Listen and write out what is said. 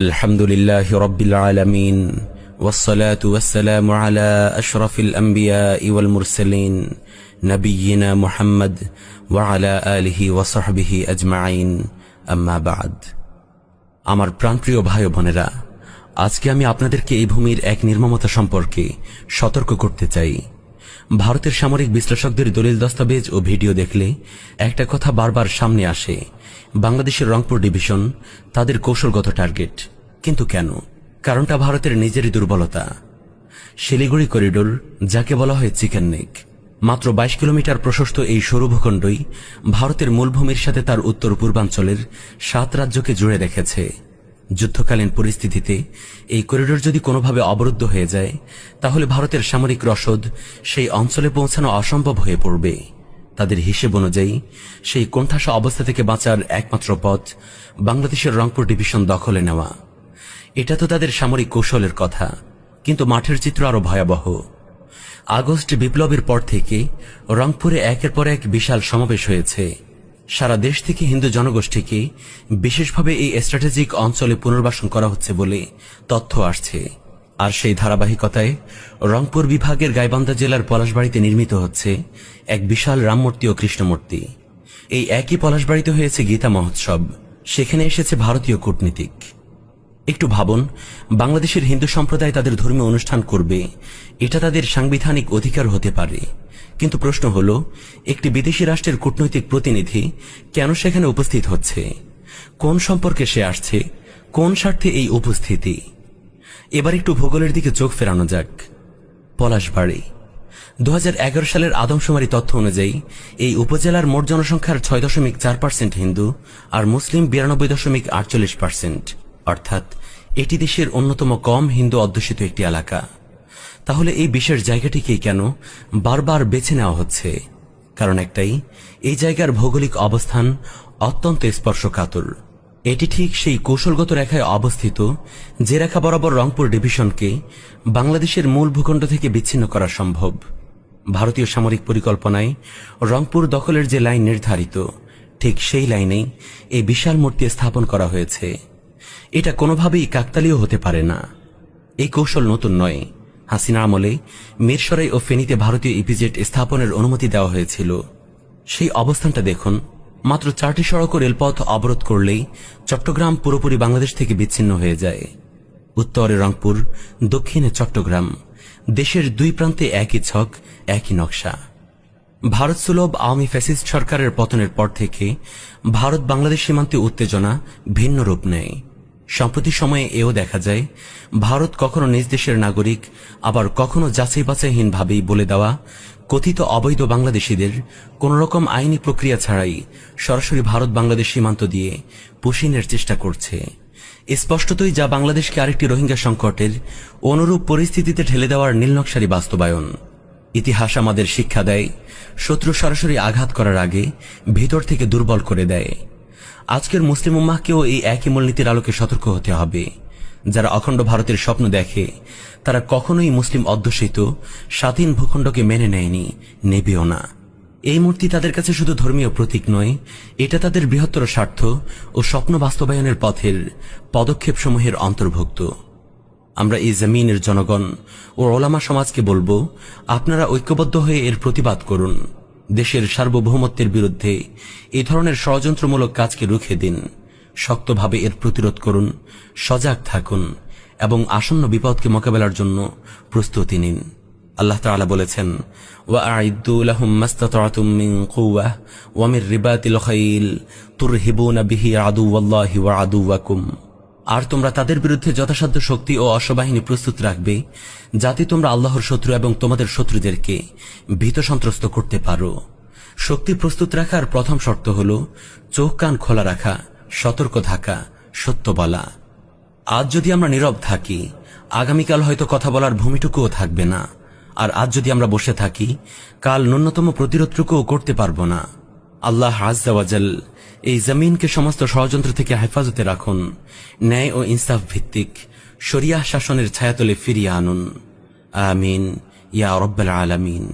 الحمد لله رب العالمين والصلاة والسلام على أشرف الأنبياء والمرسلين نبينا محمد وعلى آله وصحبه أجمعين أما بعد আমার প্রাণপ্রিয় ভাই ও বোনেরা, আজকে আমি আপনাদেরকে এই ভূমির এক নির্মমতা সম্পর্কে সতর্ক করতে চাই। ভারতের সামরিক বিশ্লেষকদের দলিল দস্তাবেজ ও ভিডিও দেখলে একটা কথা বারবার সামনে আসে, বাংলাদেশের রংপুর ডিভিশন তাদের কৌশলগত টার্গেট। কিন্তু কেন? কারণটা ভারতের নিজেরই দুর্বলতা। শিলিগুড়ি করিডোর, যাকে বলা হয় চিকেন নেক, মাত্র 22 কিলোমিটার প্রশস্ত এই সরু ভূখণ্ডই ভারতের মূলভূমির সাথে তার উত্তর পূর্বাঞ্চলের 7 রাজ্যকে জুড়ে রেখেছে। যুদ্ধকালীন পরিস্থিতিতে এই করিডোর যদি কোনোভাবে অবরুদ্ধ হয়ে যায়, তাহলে ভারতের সামরিক রসদ সেই অঞ্চলে পৌঁছানো অসম্ভব হয়ে পড়বে। তাদের হিসেব অনুযায়ী সেই কোণঠাসা অবস্থা থেকে বাঁচার একমাত্র পথ বাংলাদেশের রংপুর ডিভিশন দখলে নেওয়া। এটা তো তাদের সামরিক কৌশলের কথা, কিন্তু মাঠের চিত্র আরো ভয়াবহ। আগস্ট বিপ্লবের পর থেকে রংপুরে একের পর এক বিশাল সমাবেশ হয়েছে। সারা দেশ থেকে হিন্দু জনগোষ্ঠীকে বিশেষভাবে এই স্ট্র্যাটেজিক অঞ্চলে পুনর্বাসন করা হচ্ছে বলে তথ্য আসছে। আর সেই ধারাবাহিকতায় রংপুর বিভাগের গাইবান্ধা জেলার পলাশবাড়িতে নির্মিত হচ্ছে এক বিশাল রামমূর্তি ও কৃষ্ণমূর্তি। এই একই পলাশবাড়িতে হয়েছে গীতা মহোৎসব, সেখানে এসেছে ভারতীয় কূটনীতিক। একটু ভাবুন, বাংলাদেশের হিন্দু সম্প্রদায় তাদের ধর্মীয় অনুষ্ঠান করবে, এটা তাদের সাংবিধানিক অধিকার হতে পারে। কিন্তু প্রশ্ন হল, একটি বিদেশি রাষ্ট্রের কূটনৈতিক প্রতিনিধি কেন সেখানে উপস্থিত হচ্ছে? কোন সম্পর্কে সে আসছে? কোন স্বার্থে এই উপস্থিতি? এবার একটু ভূগোলের দিকে চোখ ফেরানো যাক। পলাশবাড়ি 2011 সালের আদমশুমারি তথ্য অনুযায়ী এই উপজেলার মোট জনসংখ্যার 6.4% হিন্দু আর মুসলিম 92.48%, অর্থাৎ এটি দেশের অন্যতম কম হিন্দু অধ্যুষিত একটি এলাকা। তাহলে এই বিশেষ জায়গাটিকেই কেন বারবার বেছে নেওয়া হচ্ছে? কারণ একটাই, এই জায়গার ভৌগোলিক অবস্থান অত্যন্ত স্পর্শকাতর। এটি ঠিক সেই কৌশলগত রেখায় অবস্থিত যে রেখা বরাবর রংপুর ডিভিশনকে বাংলাদেশের মূল ভূখণ্ড থেকে বিচ্ছিন্ন করা সম্ভব। ভারতীয় সামরিক পরিকল্পনায় রংপুর দখলের যে লাইন নির্ধারিত, ঠিক সেই লাইনেই এই বিশাল মূর্তি স্থাপন করা হয়েছে। এটা কোনোভাবেই কাকতালীয় হতে পারে না। এই কৌশল নতুন নয়। হাসিনা আমলে মিরসরাই ও ফেনীতে ভারতীয় ইপিজেড স্থাপনের অনুমতি দেওয়া হয়েছিল। সেই অবস্থানটা দেখুন, মাত্র 4টি সড়ক ও রেলপথ অবরোধ করলেই চট্টগ্রাম পুরোপুরি বাংলাদেশ থেকে বিচ্ছিন্ন হয়ে যায়। উত্তরে রংপুর, দক্ষিণে চট্টগ্রাম, দেশের দুই প্রান্তে একই ছক, একই নকশা। ভারত সুলভ আওয়ামী ফ্যাসিস্ট সরকারের পতনের পর থেকে ভারত বাংলাদেশ সীমান্তে উত্তেজনা ভিন্ন রূপ নেয়। সম্প্রতি সময়ে এও দেখা যায়, ভারত কখনো নিজ দেশের নাগরিক, আবার কখনো যাচাই বাছাইহীনভাবেই বলে দেওয়া কথিত অবৈধ বাংলাদেশিদের কোন রকম আইনি প্রক্রিয়া ছাড়াই সরাসরি ভারত বাংলাদেশ সীমান্ত দিয়ে পুশিনের চেষ্টা করছে। স্পষ্টতই যা বাংলাদেশকে আরেকটি রোহিঙ্গা সংকটের অনুরূপ পরিস্থিতিতে ঠেলে দেওয়ার নীলনকশারি বাস্তবায়ন। ইতিহাস আমাদের শিক্ষা দেয়, শত্রু সরাসরি আঘাত করার আগে ভিতর থেকে দুর্বল করে দেয়। আজকের মুসলিম উম্মাহকেও এই একই মূলনীতির আলোকে সতর্ক হতে হবে। যারা অখণ্ড ভারতের স্বপ্ন দেখে, তারা কখনোই মুসলিম অধ্যুষিত স্বাধীন ভূখণ্ডকে মেনে নেয়নি, নেবেও না। এই মূর্তি তাদের কাছে শুধু ধর্মীয় প্রতীক নয়, এটা তাদের বৃহত্তর স্বার্থ ও স্বপ্ন বাস্তবায়নের পথের পদক্ষেপসমূহের অন্তর্ভুক্ত। আমরা এই জমিনের জনগণ ও ওলামা সমাজকে বলবো, আপনারা ঐক্যবদ্ধ হয়ে এর প্রতিবাদ করুন। দেশের সার্বভৌমত্বের বিরুদ্ধে এই ধরনের ষড়যন্ত্রমূলক কাজকে রুখে দিন। শক্তভাবে এর প্রতিরোধ করুন, সজাগ থাকুন এবং আসন্ন বিপদকে মোকাবেলার জন্য প্রস্তুতি নিন। আল্লাহ তাআলা বলেছেন, ওয়াআইদ্দু লাহুম মাসতাতা'তুম মিন কুওয়াহ ওয়া মির রিবাতিল খাইল তুরহিবুনা বিহি আদুওয়াল্লাহি ওয়া আদুওয়াকুম। আর তোমরা তাদের বিরুদ্ধে যথাসাধ্য শক্তি ও অশ্ববাহিনী প্রস্তুত রাখবে, যাতে তোমরা আল্লাহর শত্রু এবং তোমাদের শত্রুদেরকে ভীত সন্ত্রস্ত করতে পারো। শক্তি প্রস্তুত রাখার প্রথম শর্ত হল চোখ কান খোলা রাখা, সতর্ক থাকা, সত্য বলা। আজ যদি আমরা নীরব থাকি, আগামীকাল হয়তো কথা বলার ভূমিটুকুও থাকবে না। আর আজ যদি আমরা বসে থাকি, কাল ন্যূনতম প্রতিরোধটুকুও করতে পারবো না। আল্লাহ আজ্জা ওয়া জাল এই জমিনকে সমস্ত ষড়যন্ত্র থেকে হেফাজতে রাখুন। ন্যায় ও ইনসাফ ভিত্তিক শরিয়াহ শাসনের ছায়াতলে ফিরিয়ে আনুন। আমিন ইয়া রাব্বাল আলামিন।